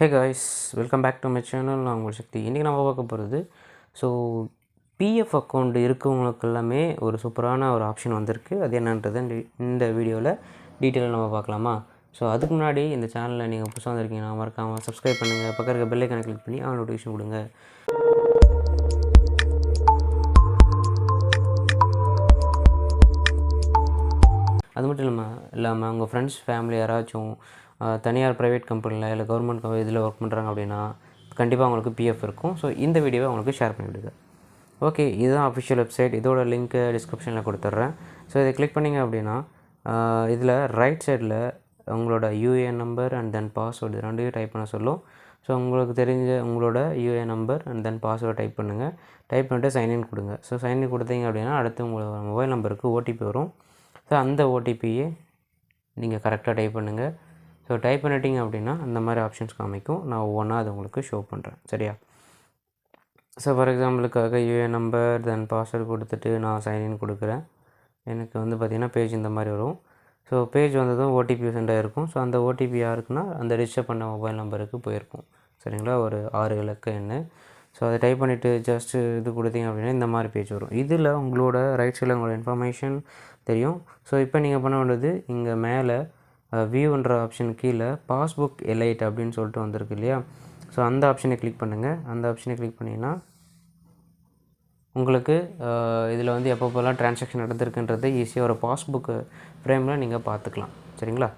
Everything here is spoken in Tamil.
Hey guys, welcome back to my channel. நான் உங்கள் சக்தி. இன்றைக்கி நம்ம பார்க்க போகிறது பிஎஃப் அக்கௌண்ட் இருக்கவங்களுக்கு எல்லாமே ஒரு சூப்பரான ஒரு ஆப்ஷன் வந்திருக்கு. அது என்னன்றது இந்த வீடியோவில் டீட்டெயிலாக நம்ம பார்க்கலாமா? அதுக்கு முன்னாடி இந்த சேனலில் நீங்கள் புதுசாக வந்திருக்கீங்கன்னா மறக்காமல் சப்ஸ்கிரைப் பண்ணுங்கள். பக்கம் இருக்க பெல் ஐக்கானை கிளிக் பண்ணி நோட்டிஃபிகேஷன் கொடுங்க. அது மட்டும் இல்லாமல் உங்கள் ஃப்ரெண்ட்ஸ் ஃபேமிலி யாராச்சும் தனியார் ப்ரைவேட் கம்பெனியில் இல்லை கவர்மெண்ட் இதில் ஒர்க் பண்ணுறாங்க அப்படின்னா கண்டிப்பாக அவங்களுக்கு பிஎஃப் இருக்கும். இந்த வீடியோவை அவங்களுக்கு ஷேர் பண்ணிவிடுங்க. ஓகே, இதுதான் அஃபிஷியல் வெப்சைட். இதோட லிங்க்கு டிஸ்கிரிப்ஷனில் கொடுத்துட்றேன். இதை கிளிக் பண்ணிங்க அப்படின்னா இதில் ரைட் சைடில் உங்களோட UAN number and then password ரெண்டையும் டைப் பண்ண சொல்லும். உங்களுக்கு தெரிஞ்ச உங்களோட UAN number and then password type பண்ணுங்கள். டைப் பண்ணிட்டு சைன்இன் கொடுங்க. சைன்இன் கொடுத்தீங்க அப்படின்னா அடுத்து உங்களோட மொபைல் நம்பருக்கு ஓடிபி வரும். அந்த ஓடிபியை நீங்கள் கரெக்டாக டைப் பண்ணுங்கள். டைப் பண்ணிட்டீங்க அப்படின்னா அந்த மாதிரி ஆப்ஷன்ஸ் காமிக்கும். நான் ஒவ்வொன்றா அது உங்களுக்கு ஷோ பண்ணுறேன், சரியா? ஃபார் எக்ஸாம்பிளுக்காக யூஏஎன் நம்பர் தென் பாஸ்வேர்டு கொடுத்துட்டு நான் சைன்இன் கொடுக்குறேன். எனக்கு பார்த்திங்கன்னா பேஜ் இந்த மாதிரி வரும். பேஜ் வந்ததும் ஓடிபி சென்ட் ஆகிருக்கும். அந்த ஓடிபி யாருக்குன்னா அந்த ரிஜிஸ்டர் பண்ண மொபைல் நம்பருக்கு போயிருக்கும், சரிங்களா? ஒரு 6 இலக்க எண். அதை டைப் பண்ணிவிட்டு ஜஸ்ட்டு இது கொடுத்தீங்க அப்படின்னா இந்த மாதிரி பேஜ் வரும். இதில் உங்களோட ரைட் சைடில் உங்களோட இன்ஃபர்மேஷன் தெரியும். இப்போ நீங்கள் பண்ண வேண்டியது இங்கே மேலே வியூன்ற ஆப்ஷன் கீழே பாஸ்புக் எலைட் அப்படின்னு சொல்லிட்டு வந்திருக்கு இல்லையா? அந்த ஆப்ஷனை கிளிக் பண்ணுங்கள். அந்த ஆப்ஷனை கிளிக் பண்ணிங்கன்னா உங்களுக்கு இதில் எப்பப்போலாம் ட்ரான்சாக்ஷன் நடந்திருக்குன்றதை ஈஸியாக ஒரு பாஸ்புக் ஃப்ரேமில் நீங்கள் பார்த்துக்கலாம், சரிங்களா?